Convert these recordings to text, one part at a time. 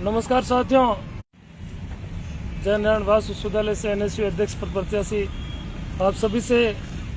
नमस्कार साथियों, जय नारायण वास विश्वविद्यालय से एनएसयू अध्यक्ष पद प्रत्याशी आप सभी से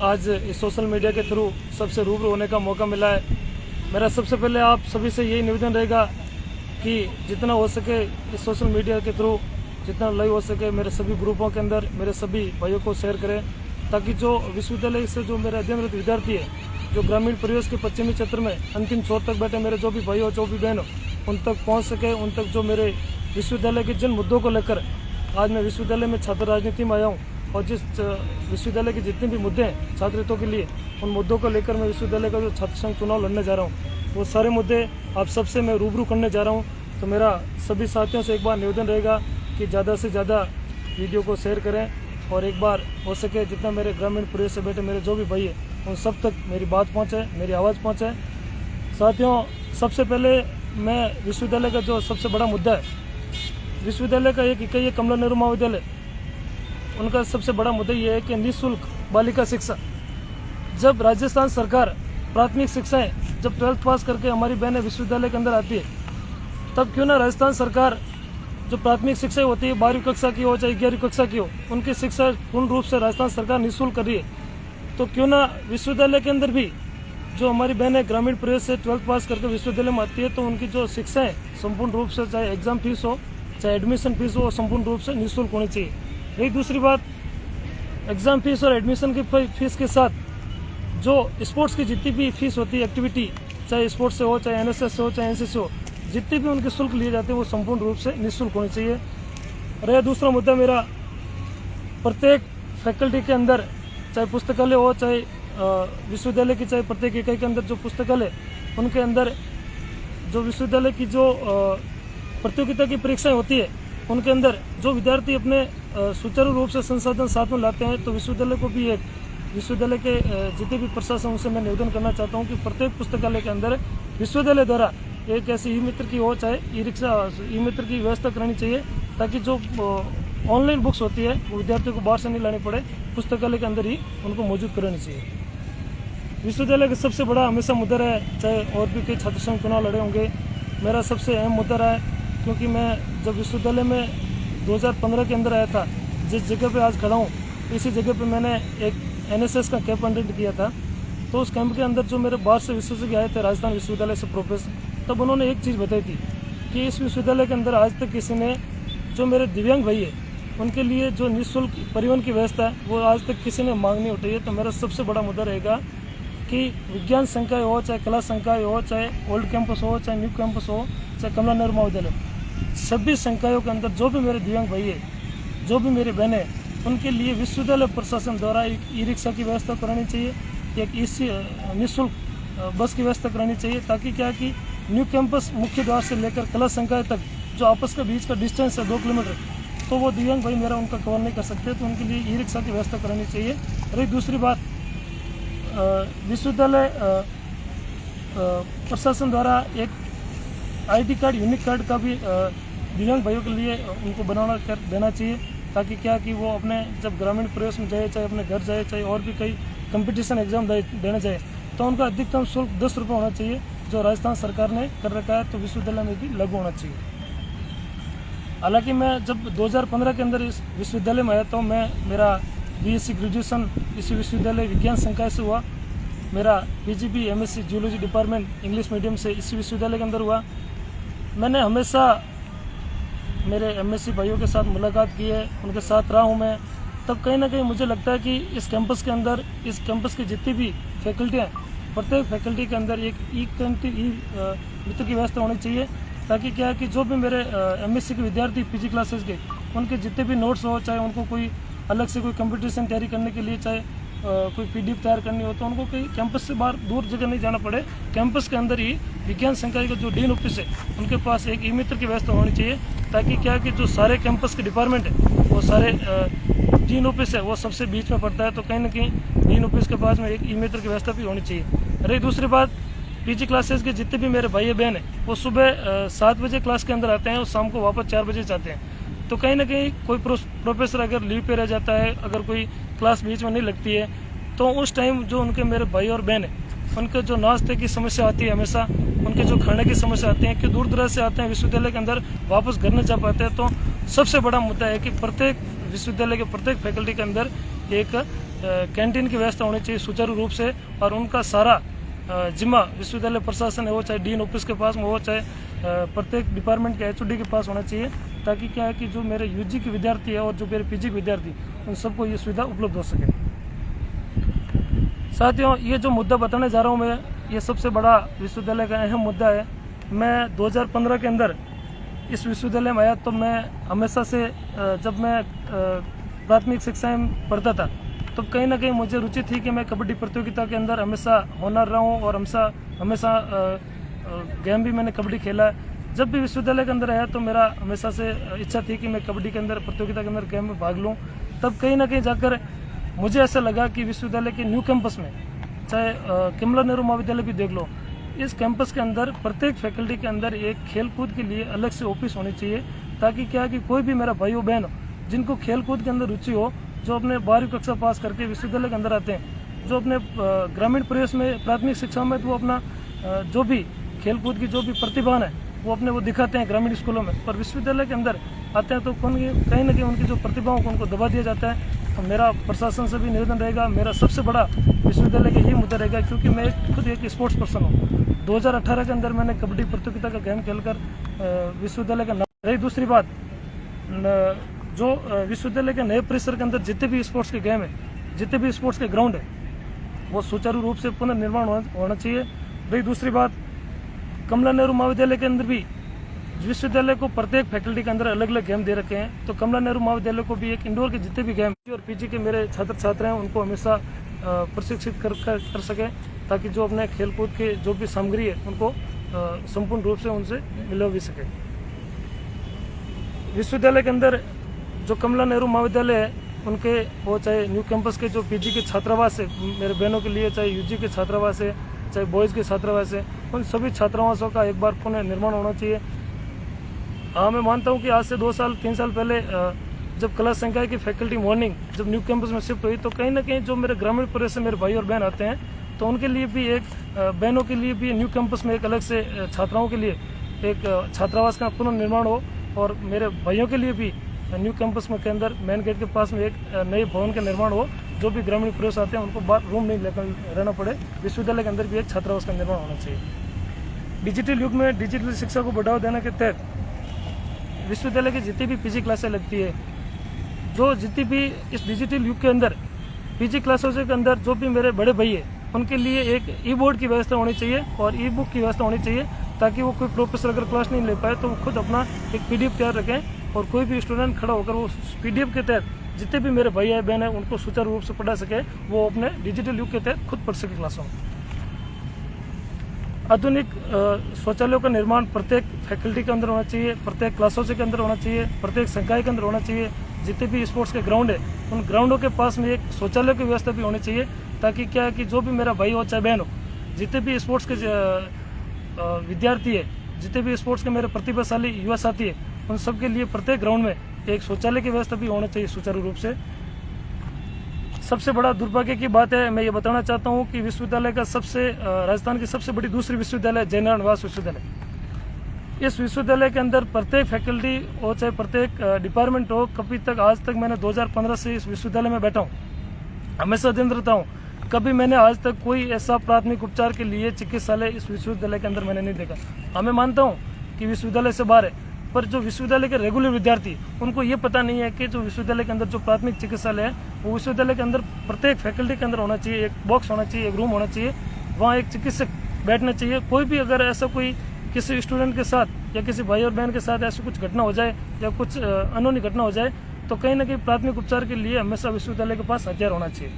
आज इस सोशल मीडिया के थ्रू सबसे रूबरू होने का मौका मिला है। मेरा सबसे पहले आप सभी से यही निवेदन रहेगा कि जितना हो सके इस सोशल मीडिया के थ्रू जितना लाइव हो सके मेरे सभी ग्रुपों के अंदर मेरे सभी भाइयों को शेयर करें, ताकि जो विश्वविद्यालय से जो मेरे अध्ययनरत विद्यार्थी है, जो ग्रामीण परिवेश के पश्चिमी क्षेत्र में अंतिम छोर तक बैठे मेरे जो भी भाई हो जो भी बहन हो, उन तक पहुंच सके, उन तक जो मेरे विश्वविद्यालय के जिन मुद्दों को लेकर आज मैं विश्वविद्यालय में छात्र राजनीति में आया हूँ और जिस विश्वविद्यालय के जितने भी मुद्दे हैं छात्रों के लिए, उन मुद्दों को लेकर मैं विश्वविद्यालय का जो छात्र संघ चुनाव लड़ने जा रहा हूँ, वो सारे मुद्दे आप सबसे मैं रूबरू करने जा रहा हूँ। तो मेरा सभी साथियों से एक बार निवेदन रहेगा कि ज़्यादा से ज़्यादा वीडियो को शेयर करें और एक बार हो सके जितना मेरे ग्रामीण परिवेश से बैठे मेरे जो भी भाई है उन सब तक मेरी बात पहुँचे, मेरी आवाज़ पहुँचे। साथियों, सबसे पहले मैं विश्वविद्यालय का जो सबसे बड़ा मुद्दा है, विश्वविद्यालय का एक इकाई है कमला नेहरू महाविद्यालय, उनका सबसे बड़ा मुद्दा ये है कि निःशुल्क बालिका शिक्षा। जब राजस्थान सरकार प्राथमिक शिक्षाएं जब 12th पास करके हमारी बहनें विश्वविद्यालय के अंदर आती है, तब क्यों ना राजस्थान सरकार जो प्राथमिक शिक्षा होती है 12वीं कक्षा की हो चाहे 11वीं कक्षा की हो, उनकी शिक्षा पूर्ण रूप से राजस्थान सरकार निःशुल्क कर रही है। तो क्यों ना विश्वविद्यालय के अंदर भी जो हमारी बहनें ग्रामीण परिवेश से 12th पास करके विश्वविद्यालय में आती है, तो उनकी जो शिक्षा है संपूर्ण रूप से चाहे एग्जाम फीस हो चाहे एडमिशन फीस हो संपूर्ण रूप से निःशुल्क होनी चाहिए। यही दूसरी बात, एग्जाम फीस और एडमिशन की फीस के साथ जो स्पोर्ट्स की जितनी भी फीस होती है, एक्टिविटी चाहे स्पोर्ट्स से हो चाहे एनएसएस से हो चाहे एनसीसी हो, जितने भी उनके शुल्क लिए जाते हैं वो संपूर्ण रूप से निःशुल्क होनी चाहिए। और यह दूसरा मुद्दा मेरा, प्रत्येक फैकल्टी के अंदर चाहे पुस्तकालय हो चाहे विश्वविद्यालय की चाहे प्रत्येक इकाई के अंदर जो पुस्तकालय, उनके अंदर जो विश्वविद्यालय की जो प्रतियोगिता की परीक्षाएं होती है, उनके अंदर जो विद्यार्थी अपने सुचारू रूप से संसाधन साथ में लाते हैं, तो विश्वविद्यालय को भी एक विश्वविद्यालय के जितने भी प्रशासन उनसे मैं निवेदन करना चाहता हूं कि प्रत्येक पुस्तकालय के अंदर विश्वविद्यालय द्वारा एक ऐसी ई मित्र की हो चाहे ई रिक्शा ई मित्र की व्यवस्था करनी चाहिए, ताकि जो ऑनलाइन बुक्स होती है वो विद्यार्थियों को बाहर से नहीं लानी पड़े, पुस्तकालय के अंदर ही उनको मौजूद करानी चाहिए। विश्वविद्यालय का सबसे बड़ा हमेशा मुद्दा रहा है, चाहे और भी कई छात्र संघ चुनाव लड़े होंगे, मेरा सबसे अहम मुद्दा रहा है, क्योंकि मैं जब विश्वविद्यालय में 2015 के अंदर आया था, जिस जगह पे आज खड़ा हूँ इसी जगह पे मैंने एक एनएसएस का कैंप अटेंड किया था। तो उस कैंप के अंदर जो मेरे बाहर से विश्वविद्यालय आए थे, राजस्थान विश्वविद्यालय से प्रोफेसर, तब उन्होंने एक चीज़ बताई थी कि इस विश्वविद्यालय के अंदर आज तक किसी ने जो मेरे दिव्यांग भाई है उनके लिए जो निःशुल्क परिवहन की व्यवस्था है वो आज तक किसी ने मांग नहीं उठाई है। तो मेरा सबसे बड़ा मुद्दा रहेगा कि विज्ञान संकाय हो चाहे कला संकाय हो चाहे ओल्ड कैंपस हो चाहे न्यू कैंपस हो चाहे कमला नेहरू महाविद्यालय, सभी संकायों के अंदर जो भी मेरे दिव्यांग भाई है जो भी मेरी बहनें, उनके लिए विश्वविद्यालय प्रशासन द्वारा एक ई रिक्शा की व्यवस्था करानी चाहिए, एक निःशुल्क बस की व्यवस्था करानी चाहिए, ताकि क्या कि न्यू कैंपस मुख्य द्वार से लेकर कला संकाय तक जो आपस के बीच का डिस्टेंस है 2 किलोमीटर, तो वो दिव्यांग भाई मेरा उनका कवर नहीं कर सकते, तो उनके लिए ई रिक्शा की व्यवस्था करानी चाहिए। और दूसरी बात, विश्वविद्यालय प्रशासन द्वारा एक आईडी कार्ड यूनिक कार्ड का भी दिव्यांग भाइयों के लिए उनको बनाना कर देना चाहिए, ताकि क्या कि वो अपने जब ग्रामीण प्रवेश में जाए चाहे अपने घर जाए चाहे और भी कई कंपटीशन एग्जाम देने जाए, तो उनका अधिकतम शुल्क 10 रुपये होना चाहिए, जो राजस्थान सरकार ने कर रखा है, तो विश्वविद्यालय में भी लागू होना चाहिए। हालांकि मैं जब 2015 के अंदर इस विश्वविद्यालय में आया तो मेरा बीएससी ग्रेजुएशन इसी विश्वविद्यालय विज्ञान संकाय से हुआ, मेरा PGP MSc geology department English medium से इसी विश्वविद्यालय के अंदर हुआ। मैंने हमेशा मेरे एमएससी भाइयों के साथ मुलाकात की है, उनके साथ रहा हूँ मैं, तब कहीं ना कहीं मुझे लगता है कि इस कैंपस के अंदर इस कैंपस की जितनी भी फैकल्टियाँ, प्रत्येक फैकल्टी के अंदर एक ई मित्र की व्यवस्था होनी चाहिए, ताकि क्या है कि जो भी मेरे एमएससी के विद्यार्थी पीजी क्लासेस के, उनके जितने भी नोट्स हो, चाहे उनको कोई अलग से कोई कंपटीशन तैयारी करने के लिए चाहे कोई पीडीएफ तैयार करनी हो, तो उनको कहीं कैंपस से बाहर दूर जगह नहीं जाना पड़े, कैंपस के अंदर ही विज्ञान संकाय का जो डीन ऑफिस है उनके पास एक ई मित्र की व्यवस्था होनी चाहिए, ताकि क्या कि जो सारे कैंपस के डिपार्टमेंट है वो सारे डीन ऑफिस है वो सबसे बीच में पड़ता है, तो कहीं ना कहीं डीन ऑफिस के पास में एक ई मित्र की व्यवस्था भी होनी चाहिए। अरे दूसरी बात, पीजी क्लासेस के जितने भी मेरे भाई बहन हैं वो सुबह 7 बजे क्लास के अंदर आते हैं और शाम को वापस 4 बजे जाते हैं, तो कहीं ना कहीं कोई प्रोफेसर अगर लीव पे रह जाता है, अगर कोई क्लास बीच में नहीं लगती है, तो उस टाइम जो उनके मेरे भाई और बहन हैं उनके जो नाश्ते की समस्या आती है हमेशा, उनके जो खाने की समस्या आती है कि दूर दराज से आते हैं विश्वविद्यालय के अंदर, वापस घर नहीं जा पाते हैं। तो सबसे बड़ा मुद्दा है कि प्रत्येक विश्वविद्यालय के प्रत्येक फैकल्टी के अंदर एक कैंटीन की व्यवस्था होनी चाहिए सुचारू रूप से, और उनका सारा जिम्मा विश्वविद्यालय प्रशासन है वो, चाहे डीन ऑफिस के पास में हो, चाहे प्रत्येक डिपार्टमेंट के एचओडी के पास होना चाहिए, ताकि क्या है कि जो मेरे यूजी के विद्यार्थी है और जो मेरे पीजी के विद्यार्थी, उन सबको ये सुविधा उपलब्ध हो सके। साथियों, ये जो मुद्दा बताने जा रहा हूँ मैं, ये सबसे बड़ा विश्वविद्यालय का अहम मुद्दा है। मैं 2015 के अंदर इस विश्वविद्यालय में आया, तो मैं हमेशा से जब मैं प्राथमिक शिक्षा में पढ़ता था, तो कहीं ना कहीं मुझे रुचि थी कि मैं कबड्डी प्रतियोगिता के अंदर हमेशा होनर रहा हूँ, और हमेशा गेम भी मैंने कबड्डी खेला है। जब भी विश्वविद्यालय के अंदर आया तो मेरा हमेशा से इच्छा थी कि मैं कबड्डी के अंदर प्रतियोगिता के अंदर गेम में भाग लूँ। तब कहीं ना कहीं जाकर मुझे ऐसा लगा कि विश्वविद्यालय के न्यू कैंपस में, चाहे कमला नेहरू महाविद्यालय भी देख लो, इस कैंपस के अंदर प्रत्येक फैकल्टी के अंदर एक खेल कूद के लिए अलग से ऑफिस होनी चाहिए, ताकि क्या कि कोई भी मेरा भाई बहन जिनको खेल कूद के अंदर रुचि हो, जो अपने 12वीं कक्षा पास करके विश्वविद्यालय के अंदर आते हैं, जो अपने ग्रामीण परिवेश में प्राथमिक शिक्षा में, तो वो अपना जो भी खेल कूद की जो भी प्रतिभान है वो दिखाते हैं ग्रामीण स्कूलों में, पर विश्वविद्यालय के अंदर आते हैं तो कहीं ना कहीं उनकी जो प्रतिभाओं को उनको दबा दिया जाता है। तो मेरा प्रशासन से भी निवेदन रहेगा, मेरा सबसे बड़ा विश्वविद्यालय का यही मुद्दा रहेगा, क्योंकि मैं खुद एक स्पोर्ट्स पर्सन हूँ। 2018 के अंदर मैंने कबड्डी प्रतियोगिता का गेम खेलकर विश्वविद्यालय का नाम। रही दूसरी बात, जो विश्वविद्यालय के नए परिसर के अंदर जितने भी स्पोर्ट्स के गेम है, जितने भी स्पोर्ट्स के ग्राउंड है, वो सुचारू रूप से पुनर्निर्माण होना चाहिए। रही दूसरी बात, कमला नेहरू महाविद्यालय के अंदर भी विश्वविद्यालय को प्रत्येक फैकल्टी के अंदर अलग अलग गेम दे रखे हैं, तो कमला नेहरू महाविद्यालय को भी एक इंडोर के जितने भी गेम और पीजी के मेरे छात्र छात्र हैं उनको हमेशा प्रशिक्षित कर सके, ताकि जो अपने खेलकूद के जो भी सामग्री है उनको संपूर्ण रूप से उनसे मिलवा भी सके। विश्वविद्यालय के अंदर जो कमला नेहरू महाविद्यालय है, उनके वो चाहे न्यू कैंपस के जो पीजी के छात्रावास है मेरे बहनों के लिए, चाहे यूजी के छात्रावास है, चाहे बॉयज़ के छात्रावास है, उन सभी छात्रावासों का एक बार पुनर्निर्माण होना चाहिए। हाँ, मैं मानता हूँ कि आज से 2 साल 3 साल पहले जब कला संकाय की फैकल्टी मॉर्निंग जब न्यू कैंपस में शिफ्ट हुई, तो कहीं ना कहीं जो मेरे ग्रामीण परिवेश से मेरे भाई और बहन आते हैं, तो उनके लिए भी एक बहनों के लिए भी न्यू कैंपस में एक अलग से छात्राओं के लिए एक छात्रावास का पुनर्निर्माण हो, और मेरे भाइयों के लिए भी न्यू कैंपस में के अंदर मेन गेट के पास में एक नए भवन का निर्माण हो, जो भी ग्रामीण प्रवेश आते हैं उनको बाहर रूम नहीं लेकर रहना पड़े। विश्वविद्यालय के अंदर भी एक छात्रावास का निर्माण होना चाहिए। डिजिटल युग में डिजिटल शिक्षा को बढ़ावा देने के तहत विश्वविद्यालय की जितनी भी पीजी क्लासें लगती है, जो जितनी भी इस डिजिटल युग के अंदर पीजी क्लासों के अंदर जो भी मेरे बड़े भाई है, उनके लिए एक ई बोर्ड की व्यवस्था होनी चाहिए और ई बुक की व्यवस्था होनी चाहिए, ताकि वो कोई प्रोफेसर अगर क्लास नहीं ले पाए तो वो खुद अपना एक पीडीएफ तैयार रखें, और कोई भी स्टूडेंट खड़ा होकर वो पीडीएफ के तहत जितने भी मेरे भाई बहन हैं उनको सुचारू रूप से पढ़ा सके, वो अपने डिजिटल युग के तहत खुद पढ़ सके क्लासों में। आधुनिक शौचालयों का निर्माण प्रत्येक फैकल्टी के अंदर होना चाहिए, प्रत्येक क्लासों के अंदर होना चाहिए, प्रत्येक संकाय के अंदर होना चाहिए। जितने भी स्पोर्ट्स के ग्राउंड है, उन ग्राउंडों के पास में एक शौचालय की व्यवस्था भी होनी चाहिए, ताकि क्या है कि जो भी मेरा भाई हो चाहे बहन हो, जितने भी स्पोर्ट्स के विद्यार्थी है, जितने भी स्पोर्ट्स के मेरे प्रतिभाशाली युवा साथी है, उन सब के लिए प्रत्येक ग्राउंड में एक शौचालय की व्यवस्था भी होना चाहिए सुचारू रूप से। सबसे बड़ा दुर्भाग्य की बात है, मैं ये बताना चाहता हूँ कि विश्वविद्यालय का राजस्थान की सबसे बड़ी दूसरी विश्वविद्यालय जयनारायण वास विश्वविद्यालय। इस विश्वविद्यालय के अंदर प्रत्येक फैकल्टी हो चाहे प्रत्येक डिपार्टमेंट हो, कभी तक आज तक मैंने 2015 से इस विश्वविद्यालय में बैठा हूँ, हमेशा दिन रहता हूँ, कभी मैंने आज तक कोई ऐसा प्राथमिक उपचार के लिए चिकित्सालय इस विश्वविद्यालय के अंदर मैंने नहीं देखा। हाँ, मैं मानता हूँ कि विश्वविद्यालय से बाहर है, पर जो विश्वविद्यालय के रेगुलर विद्यार्थी उनको ये पता नहीं है कि जो विश्वविद्यालय के अंदर जो प्राथमिक चिकित्सालय है, वो विश्वविद्यालय के अंदर प्रत्येक फैकल्टी के अंदर होना चाहिए, एक बॉक्स होना चाहिए, एक रूम होना चाहिए, वहाँ एक चिकित्सक बैठना चाहिए। कोई भी अगर ऐसा कोई किसी स्टूडेंट के साथ या किसी भाई और बहन के साथ ऐसी कुछ घटना हो जाए या कुछ अनहोनी घटना हो जाए, तो कहीं ना कहीं प्राथमिक उपचार के लिए हमेशा विश्वविद्यालय के पास हथियार होना चाहिए।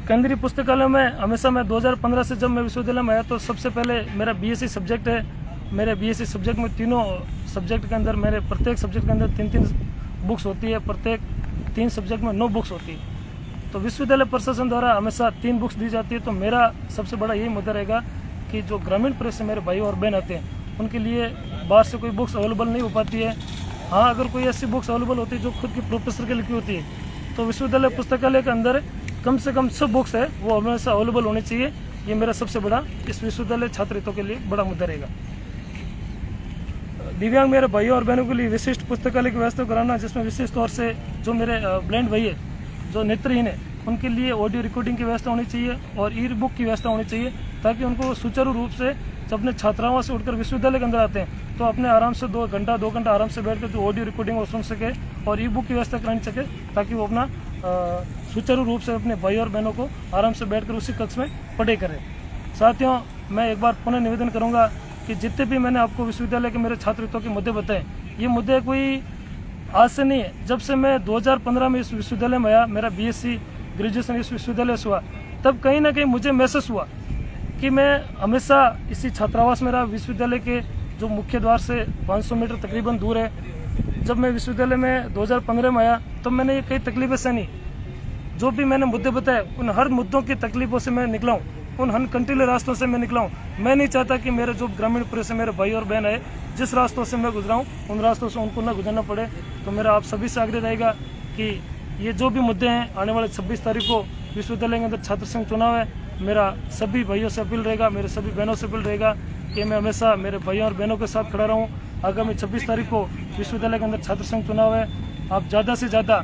केंद्रीय पुस्तकालय में हमेशा मैं 2015 से जब मैं विश्वविद्यालय में आया, तो सबसे पहले मेरा बीएससी सब्जेक्ट है। मेरे बीएससी सब्जेक्ट में तीनों सब्जेक्ट के अंदर मेरे प्रत्येक सब्जेक्ट के अंदर 3-3 बुक्स होती है, प्रत्येक 3 सब्जेक्ट में 9 बुक्स होती है। तो विश्वविद्यालय प्रशासन द्वारा हमेशा 3 बुक्स दी जाती है। तो मेरा सबसे बड़ा यही मुद्दा रहेगा कि जो ग्रामीण परिवेश से मेरे भाई और बहन आते हैं, उनके लिए बाहर से कोई बुक्स अवेलेबल नहीं हो पाती है। हाँ, अगर कोई ऐसी बुक्स अवेलेबल होती है जो खुद की प्रोफेसर के लिखी होती है, तो विश्वविद्यालय पुस्तकालय के अंदर कम से कम सब बुक्स है वो हमेशा अवेलेबल होनी चाहिए। ये मेरा सबसे बड़ा इस विश्वविद्यालय छात्र हितों के लिए बड़ा मुद्दा रहेगा। दिव्यांग मेरे भाइयों और बहनों के लिए विशिष्ट पुस्तकालय की व्यवस्था कराना, जिसमें विशेष तौर से जो मेरे ब्लाइंड भाई है, जो नेत्रहीन है, उनके लिए ऑडियो रिकॉर्डिंग की व्यवस्था होनी चाहिए और ई बुक की व्यवस्था होनी चाहिए, ताकि उनको सुचारू रूप से जब अपने छात्रावास से उठकर विश्वविद्यालय के अंदर आते हैं तो अपने आराम से 2 घंटा आराम से बैठकर जो ऑडियो रिकॉर्डिंग वो सुन सके और ई बुक की व्यवस्था करानी सके, ताकि वो अपना सुचारू रूप से अपने भाई और बहनों को आराम से बैठकर उसी कक्ष में पढ़ाई करें। साथियों, मैं एक बार पुनः निवेदन करूंगा कि जितने भी मैंने आपको विश्वविद्यालय के मेरे छात्र हितों के मुद्दे बताए, ये मुद्दे कोई आज से नहीं है। जब से मैं 2015 में इस विश्वविद्यालय में आया, मेरा BSc ग्रेजुएशन इस विश्वविद्यालय से हुआ, तब कहीं ना कहीं मुझे महसूस हुआ कि मैं हमेशा इसी छात्रावास में रहा। विश्वविद्यालय के जो मुख्य द्वार से 500 मीटर तकरीबन दूर है। जब मैं विश्वविद्यालय में 2015 में आया तो मैंने ये कई तकलीफें सहनी। जो भी मैंने मुद्दे बताए, उन हर मुद्दों की तकलीफों से मैं निकला हूँ, उन हर कंटीले रास्तों से मैं निकला हूँ। मैं नहीं चाहता कि मेरे जो ग्रामीण पुरे से मेरे भाई और बहन है, जिस रास्तों से मैं गुजरा हूँ, उन रास्तों से उनको ना गुजरना पड़े। तो मेरा आप सभी से आग्रह रहेगा कि ये जो भी मुद्दे हैं, आने वाले 26 तारीख को विश्वविद्यालय के अंदर छात्र संघ चुनाव है, मेरा सभी भाइयों से अपील रहेगा, मेरे सभी बहनों से अपील रहेगा कि मैं हमेशा मेरे भाइयों और बहनों के साथ खड़ा रहूं। आगामी 26 तारीख को विश्वविद्यालय के अंदर छात्र संघ चुनाव है। आप ज़्यादा से ज़्यादा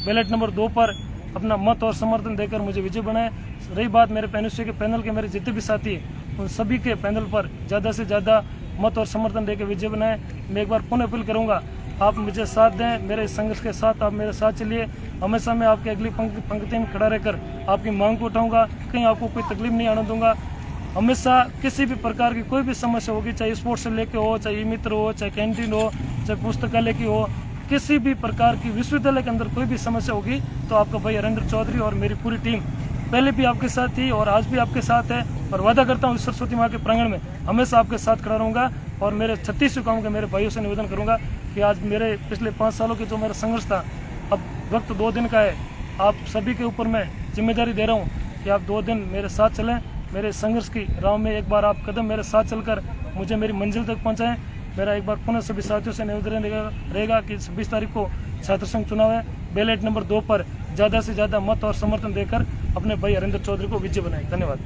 बैलेट नंबर 2 पर अपना मत और समर्थन देकर मुझे विजय बनाएं। रही बात मेरे पेनुष्य के पैनल के मेरे जितने भी साथी हैं, उन सभी के पैनल पर ज़्यादा से ज़्यादा मत और समर्थन देकर विजय बनाएं। मैं एक बार पुनः अपील करूँगा, आप मुझे साथ दें, मेरे इस संघर्ष के साथ आप मेरे साथ चलिए। हमेशा मैं आपकी अगली पंक्ति में खड़ा रहकर आपकी मांग को उठाऊंगा, कहीं आपको कोई तकलीफ नहीं आने दूंगा। हमेशा किसी भी प्रकार की कोई भी समस्या होगी, चाहे स्पोर्ट्स से लेके हो, चाहे मित्र हो, चाहे कैंटीन हो, चाहे पुस्तकालय की हो, किसी भी प्रकार की विश्वविद्यालय के अंदर कोई भी समस्या होगी तो आपका भाई हरेंद्र चौधरी और मेरी पूरी टीम पहले भी आपके साथ थी और आज भी आपके साथ है। और वादा करता हूँ सरस्वती माँ के प्रांगण में हमेशा आपके साथ खड़ा रहूँगा। और मेरे 36 गाँव के मेरे भाइयों से निवेदन करूँगा कि आज मेरे पिछले 5 सालों की जो मेरा संघर्ष था, अब वक्त 2 दिन का है। आप सभी के ऊपर मैं जिम्मेदारी दे रहा हूँ कि आप 2 दिन मेरे साथ चलें, मेरे संघर्ष की राह में एक बार आप कदम मेरे साथ चलकर मुझे मेरी मंजिल तक पहुँचाएँ। मेरा एक बार पुनः सभी साथियों से निवेदन रहेगा कि 26 तारीख को छात्र संघ चुनाव है। बैलेट नंबर 2 पर ज़्यादा से ज़्यादा मत और समर्थन देकर अपने भाई हरेंद्र चौधरी को विजय बनाएं। धन्यवाद।